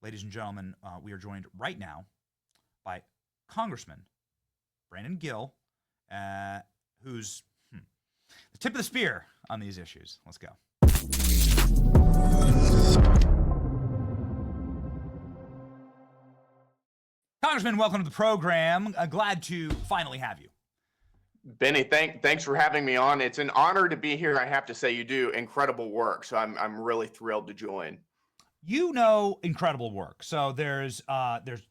Ladies and gentlemen, we are joined right now by Congressman Brandon Gill, who's the tip of the spear on these issues. Let's go. Congressman, welcome to the program. Glad to finally have you. Benny, thanks for having me on. It's an honor to be here. I have to say, you do incredible work, so I'm really thrilled to join. You know, incredible work. So there's good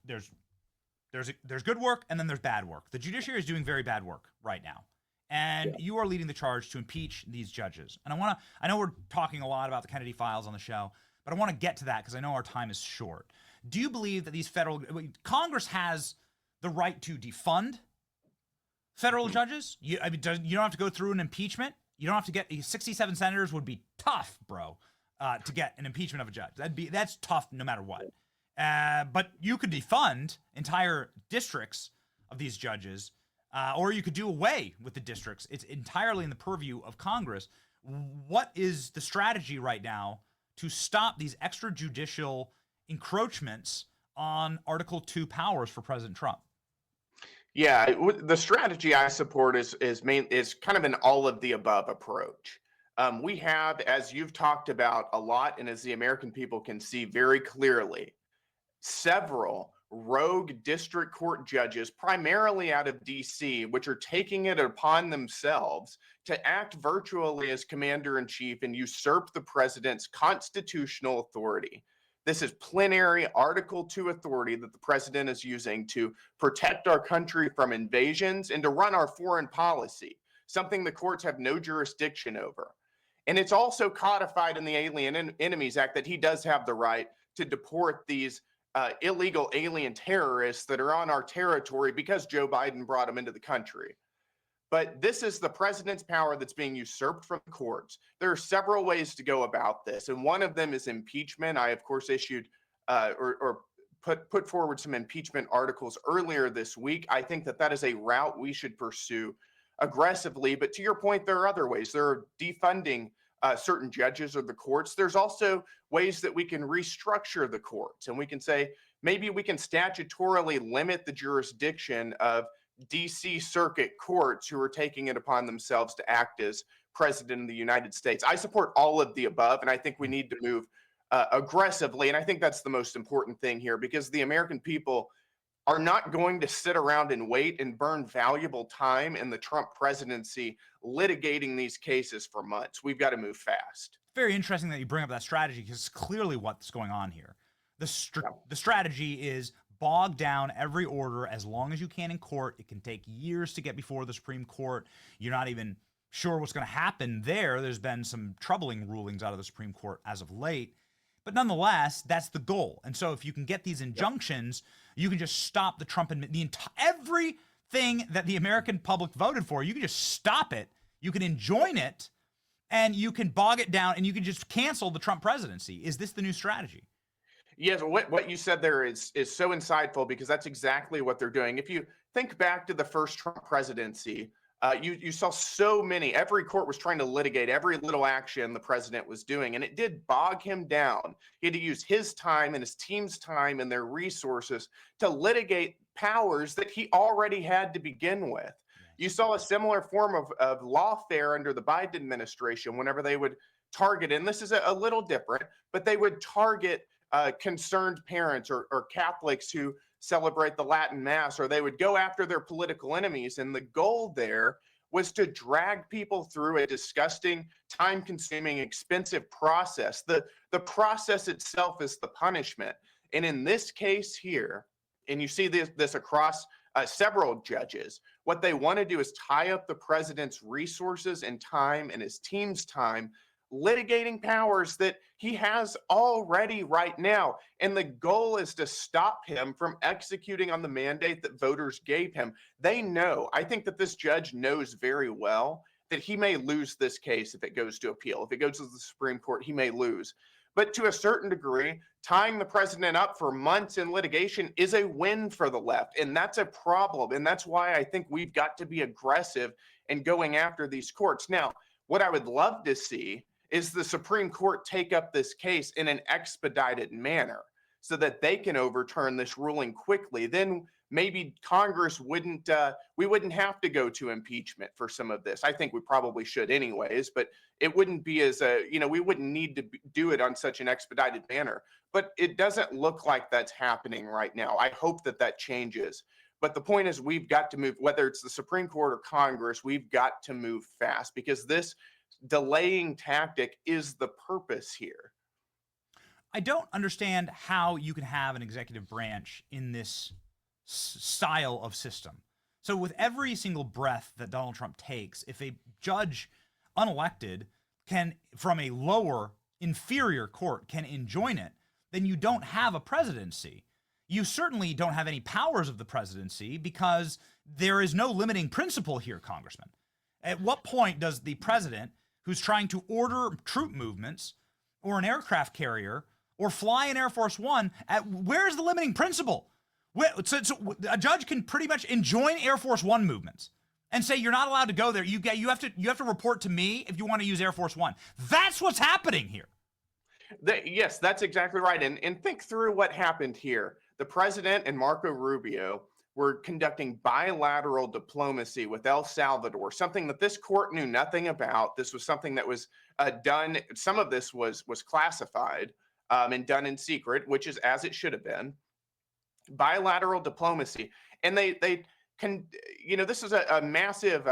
work and then there's bad work. The judiciary is doing very bad work right now, and you are leading the charge to impeach these judges. And I know we're talking a lot about the Kennedy files on the show, but I want to get to that because I know our time is short. Do you believe that these Congress has the right to defund federal judges? You don't have to go through an impeachment. You don't have to get 67 senators would be tough, bro, to get an impeachment of a judge. That's tough no matter what. But you could defund entire districts of these judges, or you could do away with the districts. It's entirely in the purview of Congress. What is the strategy right now to stop these extrajudicial encroachments on Article 2 powers for President Trump? Yeah, the strategy I support is kind of an all of the above approach. We have, as you've talked about a lot, and as the American people can see very clearly, several rogue district court judges, primarily out of DC, which are taking it upon themselves to act virtually as commander-in-chief and usurp the president's constitutional authority. This is plenary Article 2 authority that the president is using to protect our country from invasions and to run our foreign policy, something the courts have no jurisdiction over. And it's also codified in the Alien Enemies Act that he does have the right to deport these illegal alien terrorists that are on our territory because Joe Biden brought them into the country. But this is the president's power that's being usurped from the courts. There are several ways to go about this, and one of them is impeachment. I, of course, issued or put forward some impeachment articles earlier this week. I think that is a route we should pursue aggressively. But to your point, there are other ways. There are defunding certain judges or the courts. There's also ways that we can restructure the courts, and we can say maybe we can statutorily limit the jurisdiction of DC circuit courts who are taking it upon themselves to act as president of the United States. I support all of the above, and I think we need to move aggressively. And I think that's the most important thing here, because the American people are not going to sit around and wait and burn valuable time in the Trump presidency litigating these cases for months. We've got to move fast. Very interesting that you bring up that strategy, because it's clearly what's going on here. The strategy is bog down every order as long as you can in court. It can take years to get before the Supreme Court. You're not even sure what's going to happen there. There's been some troubling rulings out of the Supreme Court as of late. But nonetheless, that's the goal. And so if you can get these injunctions, you can just stop the Trump and everything that the American public voted for. You can just stop it. You can enjoin it, and you can bog it down, and you can just cancel the Trump presidency. Is this the new strategy? Yes, what you said there is so insightful, because that's exactly what they're doing. If you think back to the first Trump presidency, you saw so many, every court was trying to litigate every little action the president was doing, and it did bog him down. He had to use his time and his team's time and their resources to litigate powers that he already had to begin with. You saw a similar form of lawfare under the Biden administration whenever they would target, and this is a little different, but they would target concerned parents or Catholics who celebrate the Latin Mass, or they would go after their political enemies. And the goal there was to drag people through a disgusting, time-consuming, expensive process. The process itself is the punishment. And in this case here, and you see this across several judges, what they want to do is tie up the president's resources and time and his team's time litigating powers that he has already right now. And the goal is to stop him from executing on the mandate that voters gave him. They know, I think that this judge knows very well that he may lose this case if it goes to appeal. If it goes to the Supreme Court, he may lose. But to a certain degree, tying the president up for months in litigation is a win for the left. And that's a problem. And that's why I think we've got to be aggressive in going after these courts. Now, what I would love to see is the Supreme Court take up this case in an expedited manner. so that they can overturn this ruling quickly. Then maybe Congress wouldn't, we wouldn't have to go to impeachment for some of this. I think we probably should anyways, but it wouldn't be as a, we wouldn't need to do it on such an expedited manner. But it doesn't look like that's happening right now. I hope that that changes. But the point is, we've got to move, whether it's the Supreme Court or Congress, we've got to move fast, because this delaying tactic is the purpose here. I don't understand how you can have an executive branch in this style of system. So with every single breath that Donald Trump takes, if a judge unelected can, from a lower, inferior court, can enjoin it, then you don't have a presidency. You certainly don't have any powers of the presidency, because there is no limiting principle here, Congressman. At what point does the president, who's trying to order troop movements or an aircraft carrier or fly an Air Force One, where's the limiting principle? So a judge can pretty much enjoin Air Force One movements and say you're not allowed to go there. You have to report to me if you want to use Air Force One. That's what's happening here. Yes, that's exactly right. And think through what happened here. The president and Marco Rubio were conducting bilateral diplomacy with El Salvador, something that this court knew nothing about. This was something that was done. Some of this was classified and done in secret, which is as it should have been. Bilateral diplomacy. And they can, this is a massive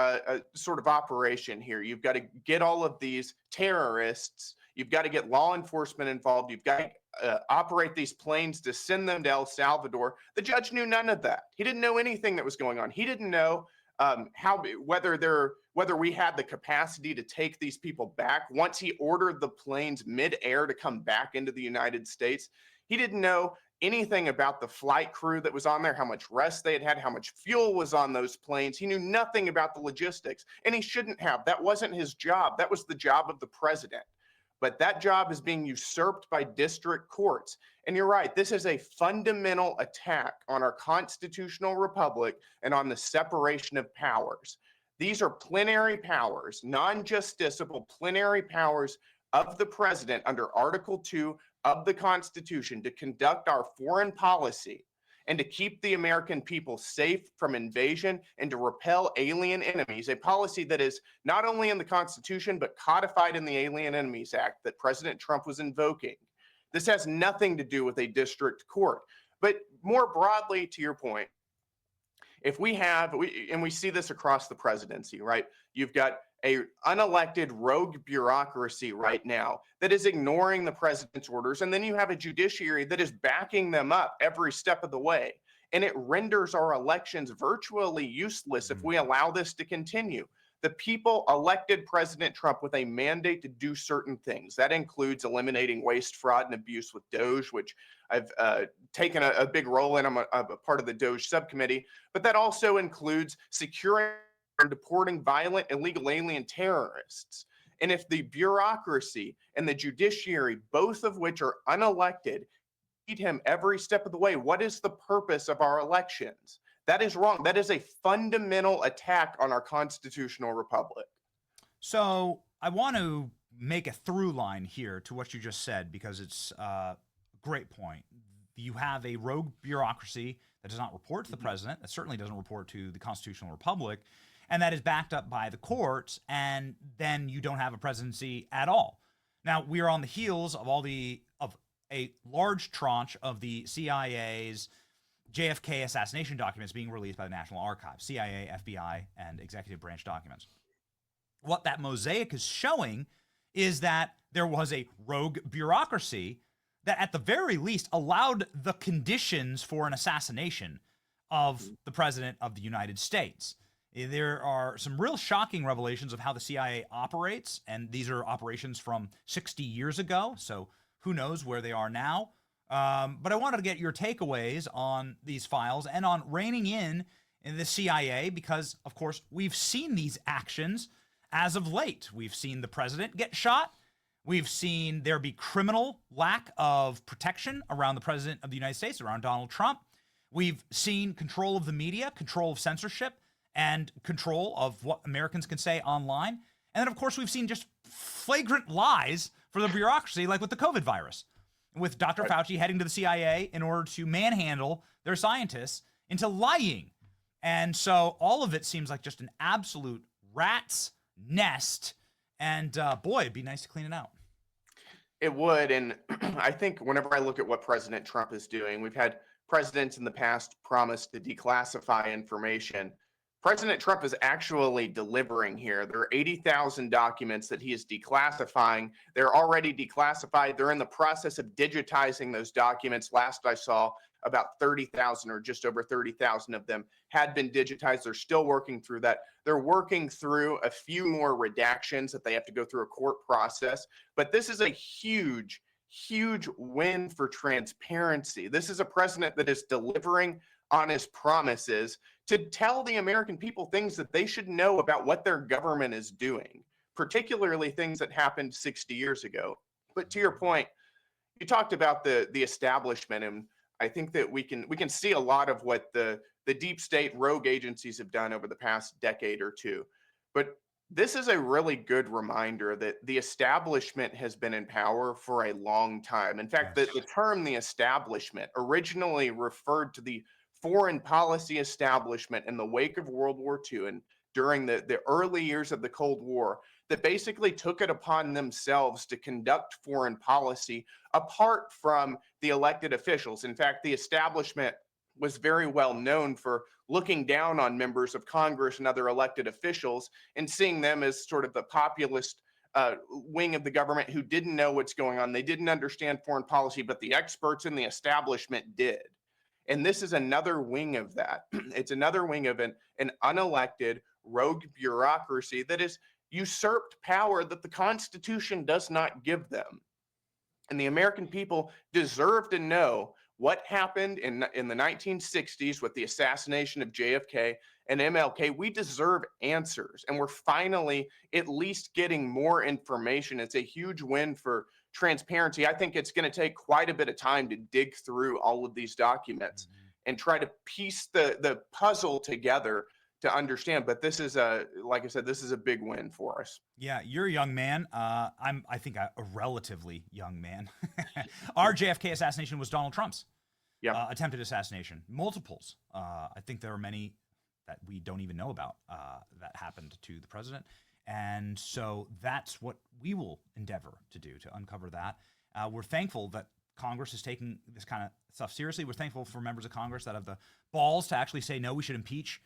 sort of operation here. You've got to get all of these terrorists. You've got to get law enforcement involved. You've got to operate these planes to send them to El Salvador. The judge knew none of that. He didn't know anything that was going on. He didn't know whether we had the capacity to take these people back. Once he ordered the planes midair to come back into the United States, he didn't know anything about the flight crew that was on there, how much rest they had, how much fuel was on those planes. He knew nothing about the logistics, and he shouldn't have. That wasn't his job. That was the job of the president. But that job is being usurped by district courts. And you're right, this is a fundamental attack on our constitutional republic and on the separation of powers. These are plenary powers, non-justiciable plenary powers of the president under Article 2 of the Constitution to conduct our foreign policy and to keep the American people safe from invasion and to repel alien enemies, a policy that is not only in the Constitution, but codified in the Alien Enemies Act that President Trump was invoking. This has nothing to do with a district court. But more broadly, to your point, if we see this across the presidency, right? You've got a unelected rogue bureaucracy right now that is ignoring the president's orders. And then you have a judiciary that is backing them up every step of the way. And it renders our elections virtually useless if we allow this to continue. The people elected President Trump with a mandate to do certain things. That includes eliminating waste, fraud, and abuse with DOJ, which I've taken a big role in. I'm a part of the DOJ subcommittee. But that also includes securing and deporting violent illegal alien terrorists. And if the bureaucracy and the judiciary, both of which are unelected, lead him every step of the way, what is the purpose of our elections? That is wrong. That is a fundamental attack on our constitutional republic. So I want to make a through line here to what you just said, because it's a great point. You have a rogue bureaucracy that does not report to the president, that certainly doesn't report to the constitutional republic, and that is backed up by the courts, and then you don't have a presidency at all. Now, we are on the heels of of a large tranche of the CIA's JFK assassination documents being released by the National Archives, CIA, FBI, and executive branch documents. What that mosaic is showing is that there was a rogue bureaucracy that at the very least allowed the conditions for an assassination of the president of the United States. There are some real shocking revelations of how the CIA operates, and these are operations from 60 years ago, so who knows where they are now. But I wanted to get your takeaways on these files and on reining in the CIA, because, of course, we've seen these actions as of late. We've seen the president get shot. We've seen there be criminal lack of protection around the president of the United States, around Donald Trump. We've seen control of the media, control of censorship, and control of what Americans can say online. And then, of course, we've seen just flagrant lies for the bureaucracy, like with the COVID virus. with Dr. Right. Fauci heading to the CIA in order to manhandle their scientists into lying. And so all of it seems like just an absolute rat's nest. And boy, it'd be nice to clean it out. It would. And I think whenever I look at what President Trump is doing, we've had presidents in the past promise to declassify information. President Trump is actually delivering here. There are 80,000 documents that he is declassifying. They're already declassified. They're in the process of digitizing those documents. Last I saw, about 30,000 or just over 30,000 of them had been digitized. They're still working through that. They're working through a few more redactions that they have to go through a court process. But this is a huge, huge win for transparency. This is a president that is delivering on his promises to tell the American people things that they should know about what their government is doing, particularly things that happened 60 years ago. But to your point, you talked about the establishment, and I think that we can see a lot of what the deep state rogue agencies have done over the past decade or two. But this is a really good reminder that the establishment has been in power for a long time. In fact, the term the establishment originally referred to the foreign policy establishment in the wake of World War II and during the early years of the Cold War that basically took it upon themselves to conduct foreign policy apart from the elected officials. In fact, the establishment was very well known for looking down on members of Congress and other elected officials and seeing them as sort of the populist wing of the government who didn't know what's going on. They didn't understand foreign policy, but the experts in the establishment did. And this is another wing of that. It's another wing of an unelected rogue bureaucracy that has usurped power that the Constitution does not give them. And the American people deserve to know what happened in the 1960s with the assassination of JFK and MLK. We deserve answers, and we're finally at least getting more information. It's a huge win for transparency. I think it's going to take quite a bit of time to dig through all of these documents and try to piece the puzzle together to understand. But this is like I said, this is a big win for us. Yeah, you're a young man. I think a relatively young man. Our JFK assassination was Donald Trump's attempted assassination. Multiples. I think there are many that we don't even know about that happened to the president. And so that's what we will endeavor to do, to uncover that. We're thankful that Congress is taking this kind of stuff seriously. We're thankful for members of Congress that have the balls to actually say, no, we should impeach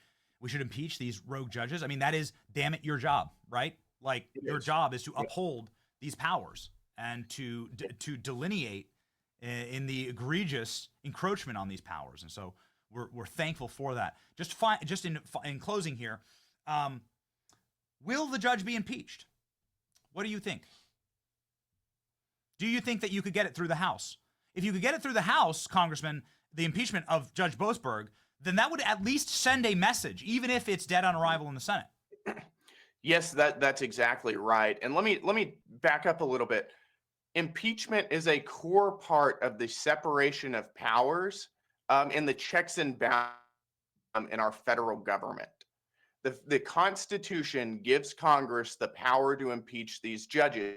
these rogue judges. I mean, that is, damn it, your job, right? Like, your job is to uphold these powers and to delineate in the egregious encroachment on these powers. And so we're thankful for that. Just in closing here, will the judge be impeached? What do you think? Do you think that you could get it through the House? If you could get it through the House, Congressman, the impeachment of Judge Boasberg, then that would at least send a message, even if it's dead on arrival in the Senate. Yes, that's exactly right. And let me back up a little bit. Impeachment is a core part of the separation of powers and the checks and balances in our federal government. The Constitution gives Congress the power to impeach these judges.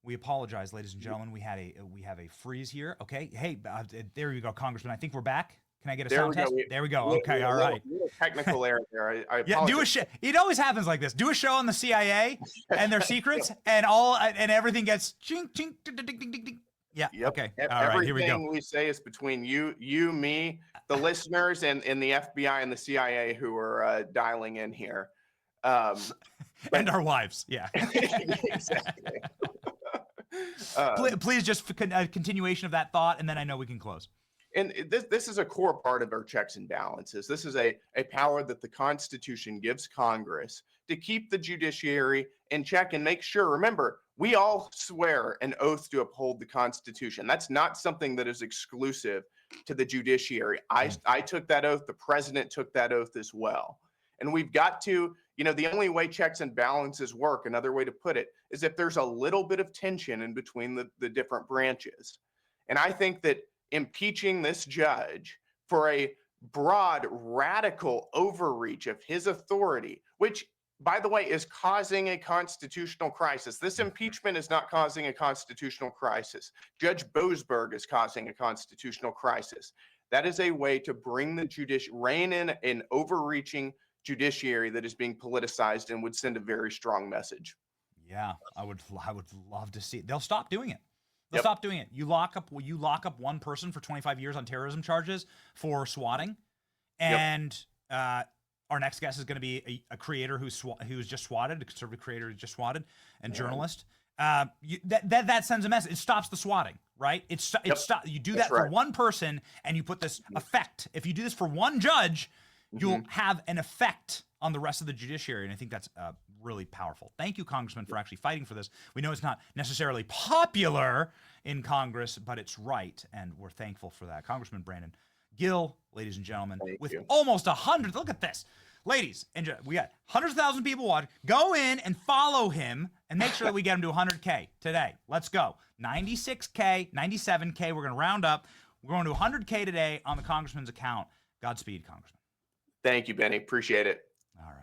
We apologize, ladies and gentlemen. We have a freeze here. Okay, hey, there you go, Congressman. I think we're back. Can I get a sound test? There we go. Okay, all right. Little technical error there. I apologize. Yeah, do a show. It always happens like this. Do a show on the CIA and their secrets, and everything gets ching, ching, ding, ding, ding, ding, ding. Yeah. Yep. Okay. All right. Here we go. Everything we say is between you, me, the listeners, and the FBI and the CIA who are dialing in here, and our wives. Yeah. Exactly. Please, just a continuation of that thought, and then I know we can close. And this is a core part of our checks and balances. This is a power that the Constitution gives Congress to keep the judiciary in check and make sure. Remember, we all swear an oath to uphold the Constitution. That's not something that is exclusive to the judiciary. I took that oath. The president took that oath as well. And we've got to, the only way checks and balances work, another way to put it, is if there's a little bit of tension in between the different branches. And I think that impeaching this judge for a broad, radical overreach of his authority, which by the way, is causing a constitutional crisis. This impeachment is not causing a constitutional crisis. Judge Boasberg is causing a constitutional crisis. That is a way to bring the rein in an overreaching judiciary that is being politicized and would send a very strong message. Yeah, I would love to see it. They'll stop doing it. They'll Yep. stop doing it. You lock up one person for 25 years on terrorism charges for swatting, and our next guest is going to be a creator who's just swatted, a conservative creator who's just swatted, and journalist. That sends a message. It stops the swatting, right? You do that for one person, and you put this effect. If you do this for one judge, you'll have an effect on the rest of the judiciary, and I think that's really powerful. Thank you, Congressman, for actually fighting for this. We know it's not necessarily popular in Congress, but it's right, and we're thankful for that. Congressman Brandon Gill, ladies and gentlemen, with almost 100. Look at this. Ladies and gentlemen, we got hundreds of thousands of people watching. Go in and follow him and make sure that we get him to 100K today. Let's go. 96K, 97K. We're going to round up. We're going to 100K today on the Congressman's account. Godspeed, Congressman. Thank you, Benny. Appreciate it. All right.